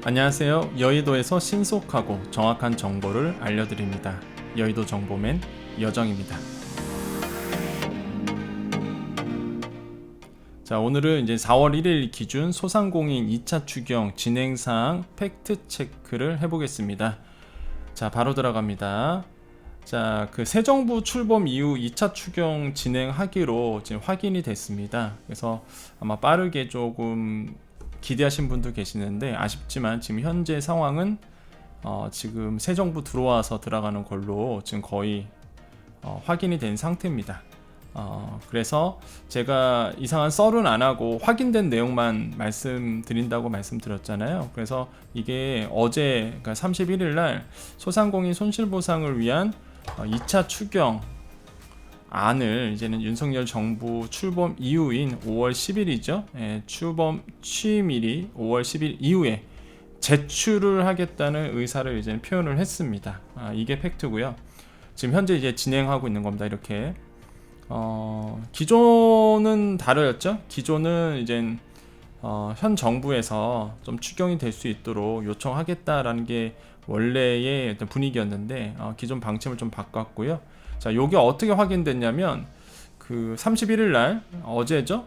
안녕하세요. 여의도에서 신속하고 정확한 정보를 알려드립니다. 여의도 정보맨 여정입니다. 자, 오늘은 이제 4월 1일 기준 소상공인 2차 추경 진행사항 팩트 체크를 해보겠습니다. 자, 바로 들어갑니다. 자, 그 새 정부 출범 이후 2차 추경 진행하기로 지금 확인이 됐습니다. 그래서 아마 빠르게 조금 기대하신 분도 계시는데 아쉽지만 지금 현재 상황은 지금 새 정부 들어와서 들어가는 걸로 지금 거의 확인이 된 상태입니다. 그래서 제가 이상한 썰은 안 하고 확인된 내용만 말씀드린다고 말씀드렸잖아요. 그래서 이게 어제 그러니까 31일 날 소상공인 손실보상을 위한 2차 추경 안을 이제는 윤석열 정부 출범 이후인 5월 10일이죠. 예, 출범 취임일이 5월 10일 이후에 제출을 하겠다는 의사를 이제 표현을 했습니다. 이게 팩트고요. 지금 현재 이제 진행하고 있는 겁니다. 이렇게 기존은 다르였죠. 기존은 이제 현 정부에서 좀 추경이 될 수 있도록 요청하겠다라는 게 원래의 어떤 분위기였는데 기존 방침을 좀 바꿨고요. 자, 요게 어떻게 확인됐냐면 그 31일 날 어제죠.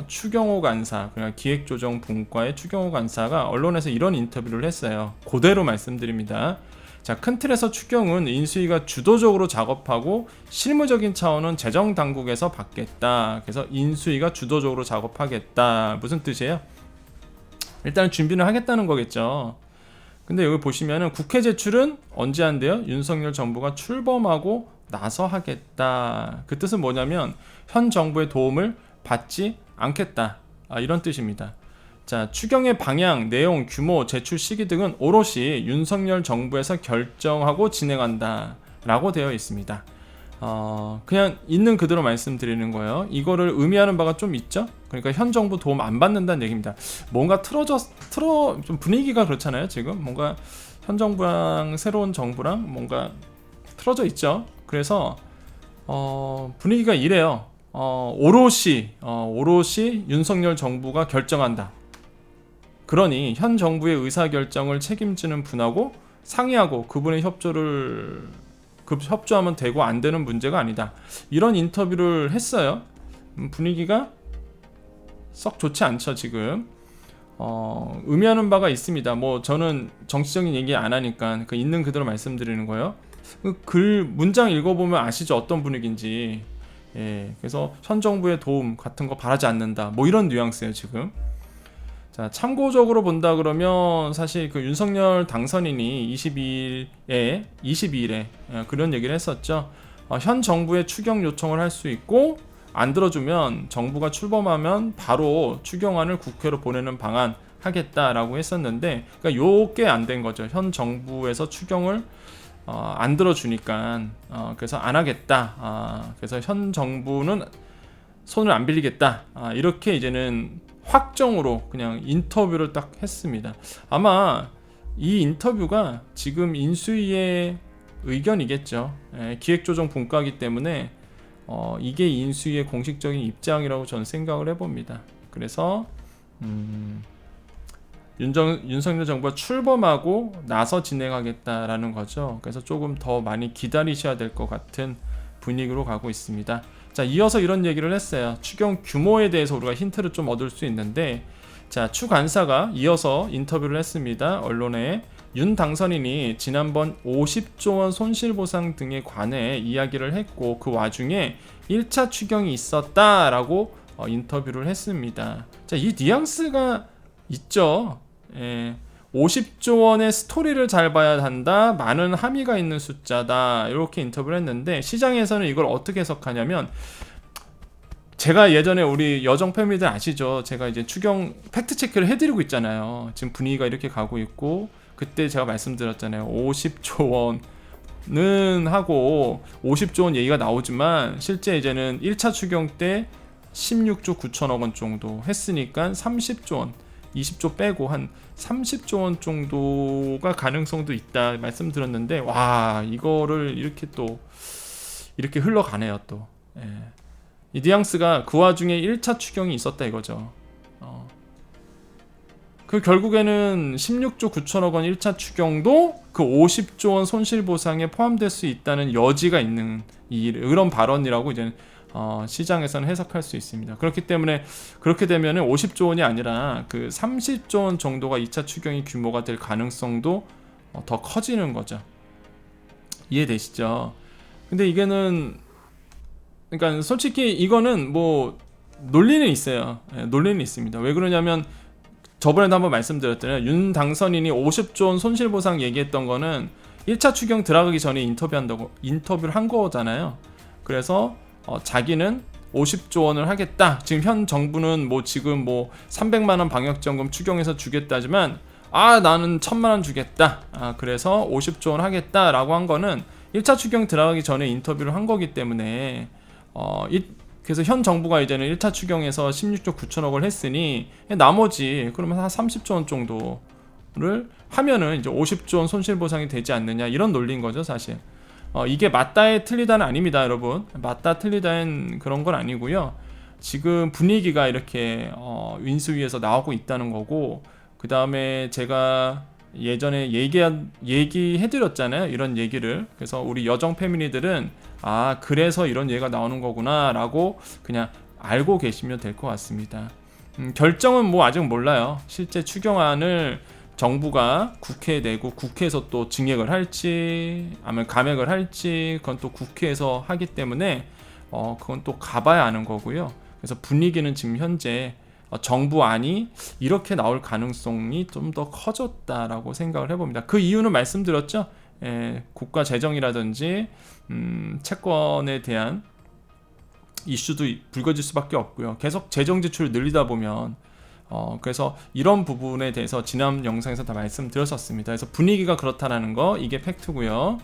추경호 간사, 그러니까 기획조정분과의 추경호 간사가 언론에서 이런 인터뷰를 했어요. 그대로 말씀드립니다. 자, 큰 틀에서 추경은 인수위가 주도적으로 작업하고 실무적인 차원은 재정당국에서 받겠다. 그래서 인수위가 주도적으로 작업하겠다. 무슨 뜻이에요? 일단 준비를 하겠다는 거겠죠. 근데 여기 보시면은 국회 제출은 언제 한대요? 윤석열 정부가 출범하고 나서 하겠다. 그 뜻은 뭐냐면 현 정부의 도움을 받지 않겠다. 이런 뜻입니다. 자, 추경의 방향, 내용, 규모, 제출 시기 등은 오롯이 윤석열 정부에서 결정하고 진행한다 라고 되어 있습니다. 그냥 있는 그대로 말씀드리는 거예요. 이거를 의미하는 바가 좀 있죠? 그러니까 현 정부 도움 안 받는다는 얘기입니다. 뭔가 좀 분위기가 그렇잖아요. 지금 뭔가 현 정부랑 새로운 정부랑 뭔가 틀어져 있죠. 그래서 분위기가 이래요. 오롯이 윤석열 정부가 결정한다. 그러니 현 정부의 의사결정을 책임지는 분하고 상의하고 그분의 협조하면 되고 안 되는 문제가 아니다. 이런 인터뷰를 했어요. 분위기가 썩 좋지 않죠 지금. 의미하는 바가 있습니다. 뭐 저는 정치적인 얘기 안 하니까 그 있는 그대로 말씀드리는 거예요. 글 문장 읽어보면 아시죠 어떤 분위기인지. 예, 그래서 현 정부의 도움 같은 거 바라지 않는다. 뭐 이런 뉘앙스예요 지금. 자, 참고적으로 본다 그러면 사실 그 윤석열 당선인이 22일에 그런 얘기를 했었죠. 현 정부에 추경 요청을 할 수 있고 안 들어주면 정부가 출범하면 바로 추경안을 국회로 보내는 방안 하겠다라고 했었는데, 그러니까 요게 안 된 거죠. 현 정부에서 추경을 안 들어주니까 그래서 안 하겠다. 그래서 현 정부는 손을 안 빌리겠다. 이렇게 이제는 확정으로 그냥 인터뷰를 딱 했습니다. 아마 이 인터뷰가 지금 인수위의 의견이겠죠. 기획조정 분과이기 때문에 이게 인수위의 공식적인 입장이라고 저는 생각을 해봅니다. 그래서 윤석열 정부가 출범하고 나서 진행하겠다라는 거죠. 그래서 조금 더 많이 기다리셔야 될 것 같은 분위기로 가고 있습니다. 자, 이어서 이런 얘기를 했어요. 추경 규모에 대해서 우리가 힌트를 좀 얻을 수 있는데, 자, 추 간사가 이어서 인터뷰를 했습니다. 언론에 윤 당선인이 지난번 50조 원 손실보상 등에 관해 이야기를 했고 그 와중에 1차 추경이 있었다라고 인터뷰를 했습니다. 자, 이 뉘앙스가 있죠. 50조 원의 스토리를 잘 봐야 한다. 많은 함의가 있는 숫자다. 이렇게 인터뷰를 했는데 시장에서는 이걸 어떻게 해석하냐면, 제가 예전에 우리 여정 패밀리들 아시죠? 제가 이제 추경 팩트 체크를 해드리고 있잖아요. 지금 분위기가 이렇게 가고 있고 그때 제가 말씀드렸잖아요. 50조 원은 하고 50조 원 얘기가 나오지만 실제 이제는 1차 추경 때 16조 9천억 원 정도 했으니까 30조 원 20조 빼고 한 30조 원 정도가 가능성도 있다 말씀드렸는데, 와, 이거를 이렇게 또 이렇게 흘러가네요 또. 이 뉘앙스가 그 와중에 1차 추경이 있었다 이거죠. 그 결국에는 16조 9천억 원 1차 추경도 그 50조 원 손실보상에 포함될 수 있다는 여지가 있는 이런 발언이라고 이제 시장에서는 해석할 수 있습니다. 그렇기 때문에 그렇게 되면은 50조 원이 아니라 그 30조 원 정도가 2차 추경이 규모가 될 가능성도 더 커지는 거죠. 이해되시죠? 근데 이게는 그러니까 솔직히 이거는 뭐 논리는 있어요. 논리는 있습니다. 왜 그러냐면 저번에도 한번 말씀드렸잖아요. 윤 당선인이 50조 원 손실보상 얘기했던 거는 1차 추경 들어가기 전에 인터뷰를 한 거잖아요. 그래서 자기는 50조 원을 하겠다. 지금 현 정부는 뭐 지금 뭐 300만 원 방역지원금 추경해서 주겠다지만 나는 1000만 원 주겠다. 그래서 50조 원 하겠다라고 한 거는 1차 추경 들어가기 전에 인터뷰를 한 거기 때문에 그래서 현 정부가 이제는 1차 추경에서 16조 9천억을 했으니 나머지 그러면 한 30조 원 정도를 하면은 이제 50조 원 손실보상이 되지 않느냐 이런 논리인 거죠 사실. 이게 맞다에 틀리다는 아닙니다 여러분. 맞다 틀리다는 그런 건 아니고요. 지금 분위기가 이렇게 인수위에서 나오고 있다는 거고, 그 다음에 제가 예전에 얘기해드렸잖아요 이런 얘기를. 그래서 우리 여정 패밀리들은 그래서 이런 얘기가 나오는 거구나 라고 그냥 알고 계시면 될 것 같습니다. 결정은 뭐 아직 몰라요. 실제 추경안을 정부가 국회에 내고 국회에서 또 증액을 할지 아니면 감액을 할지 그건 또 국회에서 하기 때문에 그건 또 가봐야 아는 거고요. 그래서 분위기는 지금 현재 정부안이 이렇게 나올 가능성이 좀 더 커졌다라고 생각을 해봅니다. 그 이유는 말씀드렸죠. 국가 재정이라든지 채권에 대한 이슈도 불거질 수밖에 없고요. 계속 재정 지출을 늘리다 보면 그래서 이런 부분에 대해서 지난 영상에서 다 말씀드렸었습니다. 그래서 분위기가 그렇다라는 거, 이게 팩트고요.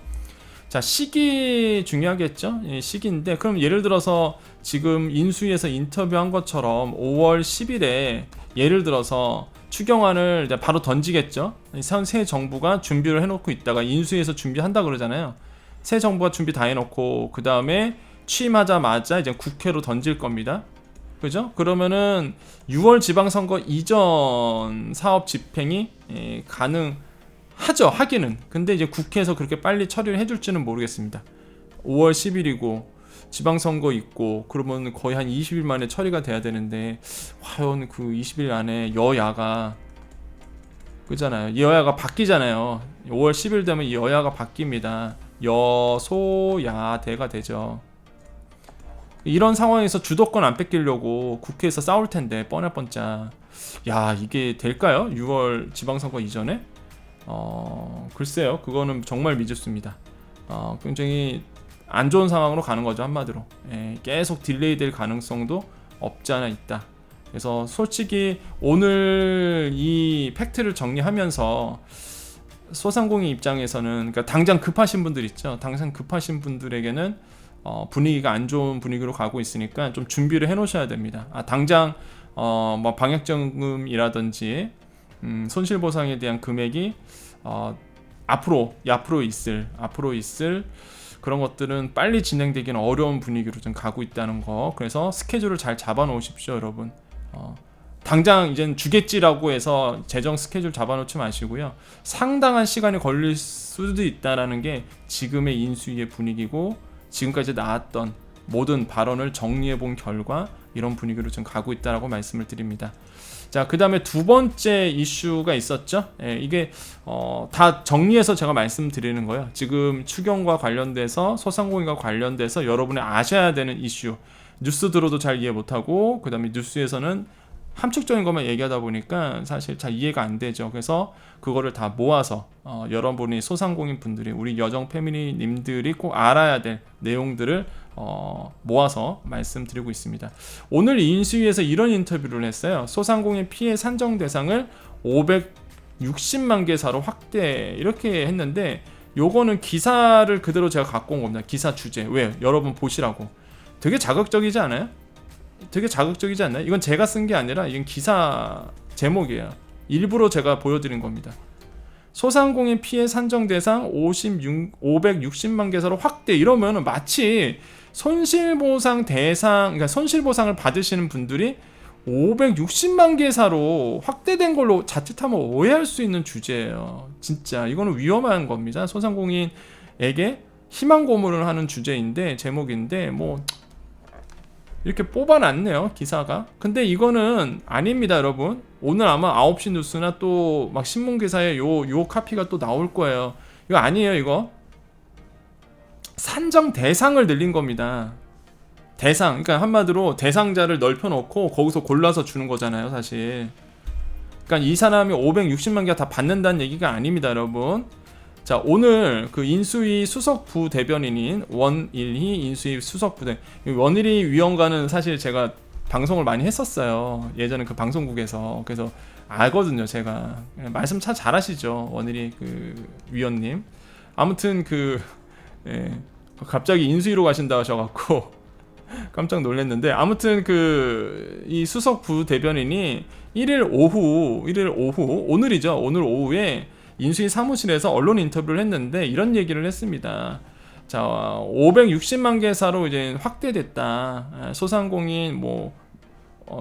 자, 시기 중요하겠죠? 시기인데 그럼 예를 들어서 지금 인수위에서 인터뷰한 것처럼 5월 10일에 예를 들어서 추경안을 이제 바로 던지겠죠? 새 정부가 준비를 해놓고 있다가 인수위에서 준비한다 그러잖아요. 새 정부가 준비 다 해놓고 그 다음에 취임하자마자 이제 국회로 던질 겁니다. 그죠? 그러면은 6월 지방선거 이전 사업 집행이 가능하죠. 하기는. 근데 이제 국회에서 그렇게 빨리 처리를 해줄지는 모르겠습니다. 5월 10일이고 지방선거 있고 그러면 거의 한 20일 만에 처리가 돼야 되는데 과연 그 20일 안에 여야가 그잖아요. 여야가 바뀌잖아요. 5월 10일 되면 여야가 바뀝니다. 여소야대가 되죠. 이런 상황에서 주도권 안 뺏기려고 국회에서 싸울 텐데 뻔뻔짜. 야, 이게 될까요? 6월 지방선거 이전에? 글쎄요. 그거는 정말 미집습니다. 굉장히 안 좋은 상황으로 가는 거죠, 한마디로. 계속 딜레이 될 가능성도 없지 않아 있다. 그래서 솔직히 오늘 이 팩트를 정리하면서 소상공인 입장에서는, 그러니까 당장 급하신 분들 있죠. 당장 급하신 분들에게는 분위기가 안 좋은 분위기로 가고 있으니까 좀 준비를 해 놓으셔야 됩니다. 당장 뭐 방역지원금이라든지 손실보상에 대한 금액이 앞으로 있을 그런 것들은 빨리 진행되기는 어려운 분위기로 좀 가고 있다는 거. 그래서 스케줄을 잘 잡아 놓으십시오, 여러분. 당장 이젠 주겠지라고 해서 재정 스케줄 잡아놓지 마시고요. 상당한 시간이 걸릴 수도 있다라는 게 지금의 인수위의 분위기고, 지금까지 나왔던 모든 발언을 정리해 본 결과 이런 분위기로 좀 가고 있다라고 말씀을 드립니다. 자, 그 다음에 두 번째 이슈가 있었죠. 이게 다 정리해서 제가 말씀드리는 거예요. 지금 추경과 관련돼서 소상공인과 관련돼서 여러분이 아셔야 되는 이슈. 뉴스 들어도 잘 이해 못하고 그 다음에 뉴스에서는 함축적인 것만 얘기하다 보니까 사실 잘 이해가 안 되죠. 그래서 그거를 다 모아서 여러분이 소상공인 분들이, 우리 여정 패밀리님들이 꼭 알아야 될 내용들을 모아서 말씀드리고 있습니다. 오늘 인수위에서 이런 인터뷰를 했어요. 소상공인 피해 산정 대상을 560만 개사로 확대, 이렇게 했는데 요거는 기사를 그대로 제가 갖고 온 겁니다. 기사 주제. 왜? 여러분 보시라고. 되게 자극적이지 않아요? 되게 자극적이지 않나요? 이건 제가 쓴 게 아니라 이건 기사 제목이에요. 일부러 제가 보여드린 겁니다. 소상공인 피해 산정 대상 560만 개사로 확대, 이러면 마치 손실보상 대상, 그러니까 손실보상을 받으시는 분들이 560만 개사로 확대된 걸로 자칫하면 오해할 수 있는 주제예요. 진짜 이거는 위험한 겁니다. 소상공인에게 희망 고문을 하는 주제인데, 제목인데 뭐 이렇게 뽑아놨네요, 기사가. 근데 이거는 아닙니다, 여러분. 오늘 아마 9시 뉴스나 또 막 신문 기사에 요 카피가 또 나올 거예요. 이거 아니에요. 이거 산정 대상을 늘린 겁니다. 대상, 그러니까 한마디로 대상자를 넓혀놓고 거기서 골라서 주는 거잖아요, 사실. 그러니까 이 사람이 560만 개가 다 받는다는 얘기가 아닙니다, 여러분. 자, 오늘 그 인수위 수석 부대변인인 원일희 인수위 수석 부대, 원일희 위원과는 사실 제가 방송을 많이 했었어요, 예전에 그 방송국에서. 그래서 알거든요, 제가. 말씀 참 잘하시죠, 원일희 그 위원님. 아무튼 예, 갑자기 인수위로 가신다 하셔갖고 깜짝 놀랐는데, 아무튼 이 수석 부대변인이 1일 오후, 오늘이죠, 오늘 오후에 인수위 사무실에서 언론 인터뷰를 했는데 이런 얘기를 했습니다. 자, 560만 개사로 이제 확대됐다. 소상공인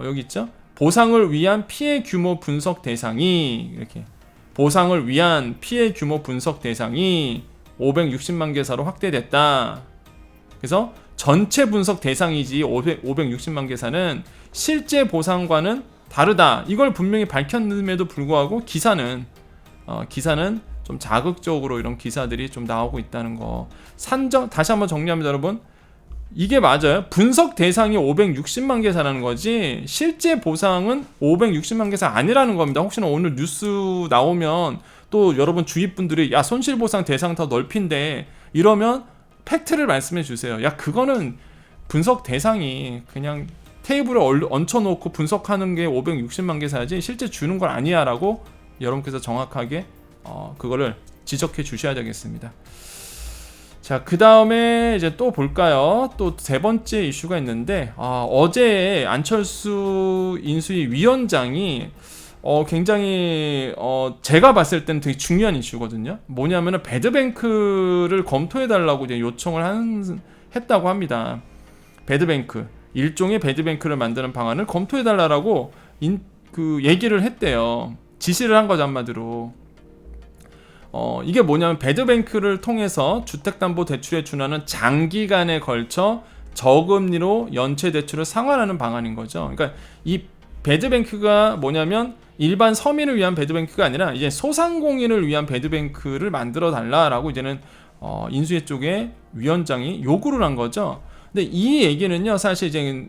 여기 있죠? 보상을 위한 피해 규모 분석 대상이, 이렇게 보상을 위한 피해 규모 분석 대상이 560만 개사로 확대됐다. 그래서 전체 분석 대상이지 560만 개사는 실제 보상과는 다르다. 이걸 분명히 밝혔음에도 불구하고 기사는 좀 자극적으로 이런 기사들이 좀 나오고 있다는 거. 다시 한번 정리합니다, 여러분. 이게 맞아요. 분석 대상이 560만 개사라는 거지 실제 보상은 560만 개사 아니라는 겁니다. 혹시나 오늘 뉴스 나오면 또 여러분 주위 분들이 야, 손실보상 대상 더 넓힌대 이러면 팩트를 말씀해 주세요. 야, 그거는 분석 대상이 그냥 테이블에 얹혀놓고 분석하는 게 560만 개사지 실제 주는 건 아니야 라고 여러분께서 정확하게 그거를 지적해 주셔야 되겠습니다. 자, 그 다음에 이제 또 볼까요? 또 세 번째 이슈가 있는데, 어제 안철수 인수위 위원장이 굉장히 제가 봤을 때는 되게 중요한 이슈거든요. 뭐냐면은 배드뱅크를 검토해달라고 이제 요청을 했다고 합니다. 배드뱅크, 일종의 배드뱅크를 만드는 방안을 검토해달라고 얘기를 했대요. 지시를 한 거죠, 한마디로. 이게 뭐냐면 배드뱅크를 통해서 주택담보대출에 준하는 장기간에 걸쳐 저금리로 연체 대출을 상환하는 방안인 거죠. 그러니까 이 배드뱅크가 뭐냐면 일반 서민을 위한 배드뱅크가 아니라 이제 소상공인을 위한 배드뱅크를 만들어 달라라고 이제는 인수위 쪽에 위원장이 요구를 한 거죠. 근데 이 얘기는요, 사실 이제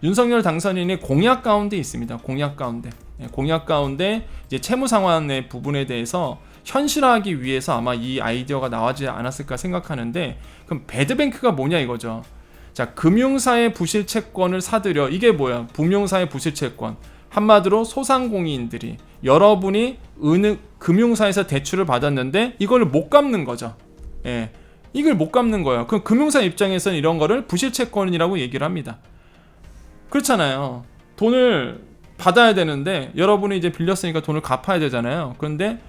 윤석열 당선인의 공약 가운데 있습니다. 공약 가운데 이제 채무 상환의 부분에 대해서 현실화하기 위해서 아마 이 아이디어가 나오지 않았을까 생각하는데, 그럼 배드뱅크가 뭐냐 이거죠. 자, 금융사의 부실 채권을 사들여, 이게 뭐야? 금융사의 부실 채권. 한마디로 소상공인들이 여러분이 금융사에서 대출을 받았는데 이걸 못 갚는 거죠. 예, 이걸 못 갚는 거예요. 그럼 금융사 입장에서는 이런 거를 부실 채권이라고 얘기를 합니다. 그렇잖아요. 돈을 받아야 되는데 여러분이 이제 빌렸으니까 돈을 갚아야 되잖아요. 그런데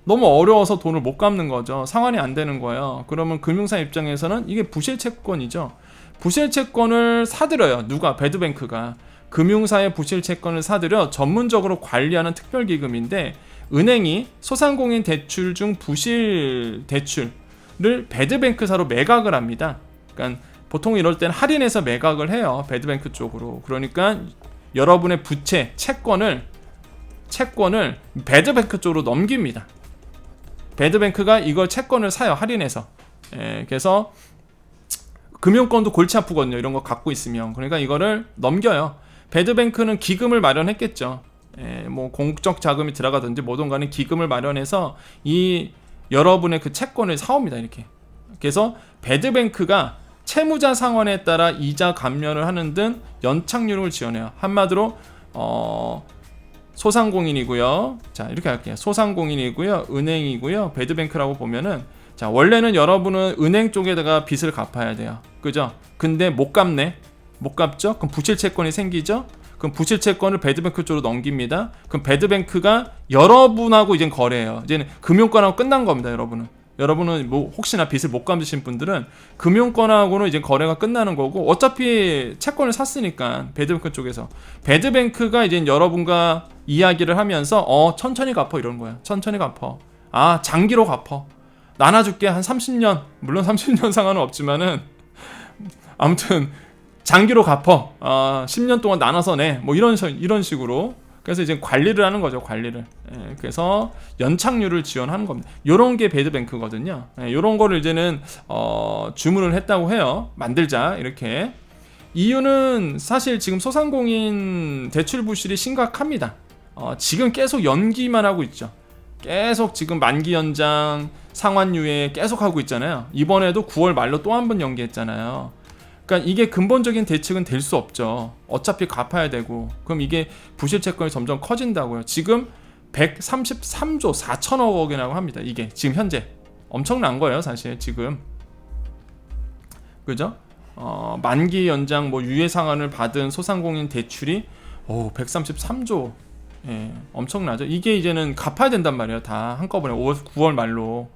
너무 어려워서 돈을 못 갚는 거죠. 상환이 안 되는 거예요. 그러면 금융사 입장에서는 이게 부실 채권이죠. 부실 채권을 사들여요. 누가? 배드뱅크가. 금융사의 부실 채권을 사들여 전문적으로 관리하는 특별기금인데, 은행이 소상공인 대출 중 부실 대출을 배드뱅크사로 매각을 합니다. 그러니까 보통 이럴 땐 할인해서 매각을 해요, 배드뱅크 쪽으로. 그러니까 여러분의 부채, 채권을 배드뱅크 쪽으로 넘깁니다. 배드뱅크가 이걸 채권을 사요, 할인해서. 그래서 금융권도 골치 아프거든요, 이런 거 갖고 있으면. 그러니까 이거를 넘겨요. 배드뱅크는 기금을 마련했겠죠. 뭐 공적 자금이 들어가든지 뭐든 간에 기금을 마련해서 이 여러분의 그 채권을 사옵니다, 이렇게. 그래서 배드뱅크가 채무자 상환에 따라 이자 감면을 하는 등 연착륙을 지원해요. 한마디로 소상공인이고요. 자, 이렇게 할게요. 소상공인이고요, 은행이고요, 배드뱅크라고 보면은, 자, 원래는 여러분은 은행 쪽에다가 빚을 갚아야 돼요, 그죠? 근데 못 갚죠? 그럼 부실 채권이 생기죠? 그럼 부실 채권을 배드뱅크 쪽으로 넘깁니다. 그럼 배드뱅크가 여러분하고 이제 거래해요. 이제는 금융권하고 끝난 겁니다, 여러분은. 여러분은 뭐 혹시나 빚을 못 갚으신 분들은 금융권하고는 이제 거래가 끝나는 거고, 어차피 채권을 샀으니까 배드뱅크 쪽에서 배드뱅크가 이제 여러분과 이야기를 하면서 천천히 갚어 이러는 거야. 천천히 갚어. 장기로 갚어. 나눠줄게 한 30년. 물론 30년 상관은 없지만은 아무튼 장기로 갚어. 10년 동안 나눠서 내. 뭐 이런 식으로. 그래서 이제 관리를 하는 거죠, 관리를. 그래서 연착률을 지원하는 겁니다. 요런 게 배드뱅크거든요. 요런 거를 이제는 주문을 했다고 해요. 만들자 이렇게. 이유는 사실 지금 소상공인 대출 부실이 심각합니다. 지금 계속 연기만 하고 있죠. 계속 지금 만기 연장, 상환유예 계속 하고 있잖아요. 이번에도 9월 말로 또 한 번 연기했잖아요. 그러니까 이게 근본적인 대책은 될 수 없죠. 어차피 갚아야 되고. 그럼 이게 부실 채권이 점점 커진다고요. 지금 133조 4천억 원이라고 합니다. 이게 지금 현재 엄청난 거예요, 사실 지금. 그죠? 만기 연장 뭐 유예 상환을 받은 소상공인 대출이 133조. 예, 엄청나죠. 이게 이제는 갚아야 된단 말이에요. 다 한꺼번에 9월 말로.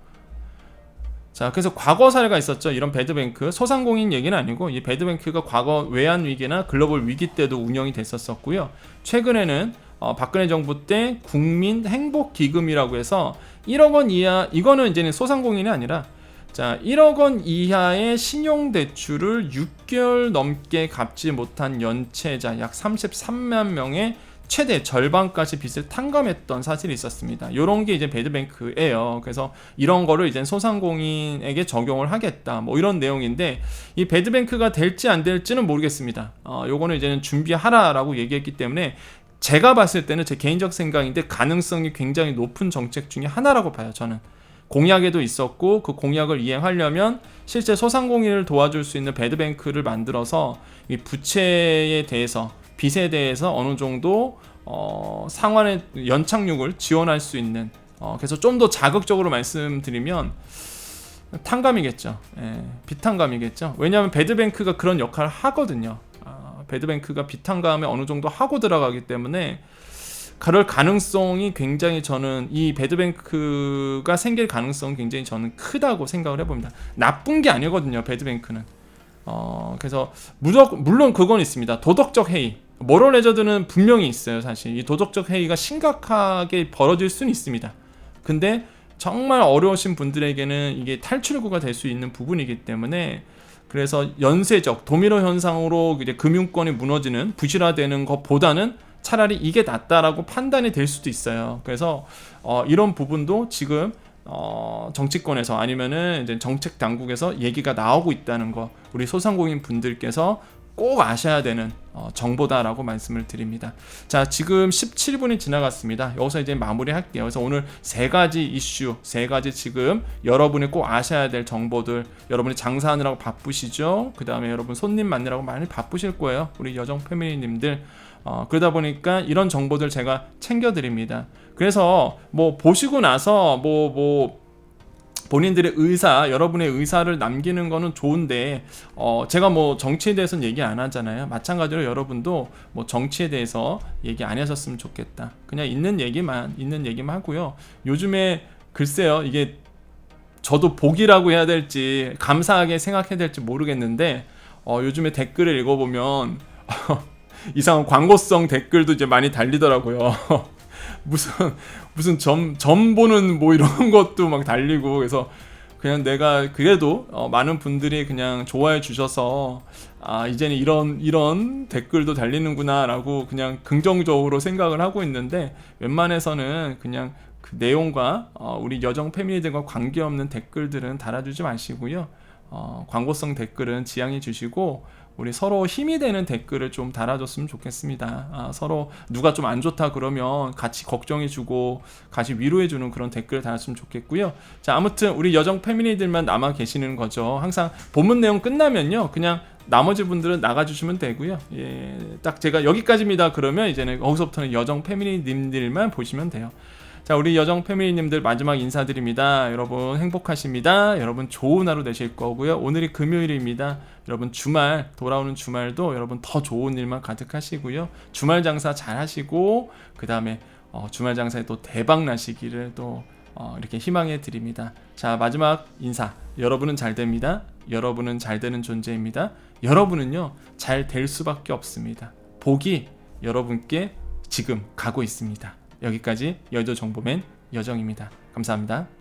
자, 그래서 과거 사례가 있었죠. 이런 배드뱅크, 소상공인 얘기는 아니고 이 배드뱅크가 과거 외환 위기나 글로벌 위기 때도 운영이 됐었고요. 최근에는 박근혜 정부 때 국민 행복 기금이라고 해서 1억 원 이하, 이거는 이제는 소상공인이 아니라 1억 원 이하의 신용 대출을 6개월 넘게 갚지 못한 연체자 약 33만 명의 최대 절반까지 빚을 탕감했던 사실이 있었습니다. 이런 게 이제 배드뱅크예요. 그래서 이런 거를 이제 소상공인에게 적용을 하겠다. 뭐 이런 내용인데, 이 배드뱅크가 될지 안 될지는 모르겠습니다. 요거는 이제는 준비하라라고 얘기했기 때문에 제가 봤을 때는 제 개인적 생각인데 가능성이 굉장히 높은 정책 중에 하나라고 봐요. 저는 공약에도 있었고, 그 공약을 이행하려면 실제 소상공인을 도와줄 수 있는 배드뱅크를 만들어서 이 부채에 대해서, 빚에 대해서 어느 정도 상환의 연착륙을 지원할 수 있는, 그래서 좀 더 자극적으로 말씀드리면 탕감이겠죠. 빚 탕감이겠죠. 왜냐하면 배드뱅크가 그런 역할을 하거든요. 배드뱅크가 빚 탕감에 어느 정도 하고 들어가기 때문에 그럴 가능성이 굉장히, 저는 이 배드뱅크가 생길 가능성이 굉장히 저는 크다고 생각을 해봅니다. 나쁜 게 아니거든요, 배드뱅크는. 그래서 물론 그건 있습니다. 도덕적 해이, 모럴 해저드는 분명히 있어요. 사실 이 도덕적 해이가 심각하게 벌어질 수는 있습니다. 근데 정말 어려우신 분들에게는 이게 탈출구가 될 수 있는 부분이기 때문에, 그래서 연쇄적 도미노 현상으로 이제 금융권이 무너지는, 부실화되는 것보다는 차라리 이게 낫다라고 판단이 될 수도 있어요. 그래서 이런 부분도 지금 정치권에서 아니면은 이제 정책 당국에서 얘기가 나오고 있다는 거, 우리 소상공인 분들께서 꼭 아셔야 되는 정보다라고 말씀을 드립니다. 자, 지금 17분이 지나갔습니다. 여기서 이제 마무리할게요. 그래서 오늘 3가지 이슈, 3가지 지금 여러분이 꼭 아셔야 될 정보들, 여러분이 장사하느라고 바쁘시죠? 그 다음에 여러분 손님 만나라고 많이 바쁘실 거예요. 우리 여정 패밀리님들. 그러다 보니까 이런 정보들 제가 챙겨드립니다. 그래서 뭐 보시고 나서 본인들의 의사, 여러분의 의사를 남기는 거는 좋은데, 제가 뭐 정치에 대해서는 얘기 안 하잖아요. 마찬가지로 여러분도 뭐 정치에 대해서 얘기 안 하셨으면 좋겠다. 그냥 있는 얘기만 하고요. 요즘에 글쎄요, 이게 저도 복이라고 해야 될지 감사하게 생각해야 될지 모르겠는데, 요즘에 댓글을 읽어보면 이상한 광고성 댓글도 이제 많이 달리더라고요. 무슨 점 보는 뭐 이런 것도 막 달리고, 그래서 그냥 내가 그래도 많은 분들이 그냥 좋아해 주셔서 이제는 이런 댓글도 달리는구나 라고 그냥 긍정적으로 생각을 하고 있는데, 웬만해서는 그냥 그 내용과 우리 여정 패밀리들과 관계없는 댓글들은 달아주지 마시고요. 광고성 댓글은 지양해 주시고, 우리 서로 힘이 되는 댓글을 좀 달아줬으면 좋겠습니다. 서로 누가 좀 안 좋다 그러면 같이 걱정해주고 같이 위로해주는 그런 댓글을 달았으면 좋겠고요. 자, 아무튼 우리 여정 패밀리들만 남아 계시는 거죠. 항상 본문 내용 끝나면요, 그냥 나머지 분들은 나가주시면 되고요. 예, 딱 제가 여기까지입니다 그러면 이제는 거기서부터는 여정 패밀리님들만 보시면 돼요. 자, 우리 여정 패밀리님들 마지막 인사드립니다. 여러분 행복하십니다. 여러분 좋은 하루 되실 거고요. 오늘이 금요일입니다. 여러분 돌아오는 주말도 여러분 더 좋은 일만 가득하시고요. 주말 장사 잘 하시고, 그 다음에 주말 장사에 또 대박 나시기를 또 이렇게 희망해 드립니다. 자, 마지막 인사. 여러분은 잘 됩니다. 여러분은 잘 되는 존재입니다. 여러분은요, 잘 될 수밖에 없습니다. 복이 여러분께 지금 가고 있습니다. 여기까지 여의도 정보맨 여정입니다. 감사합니다.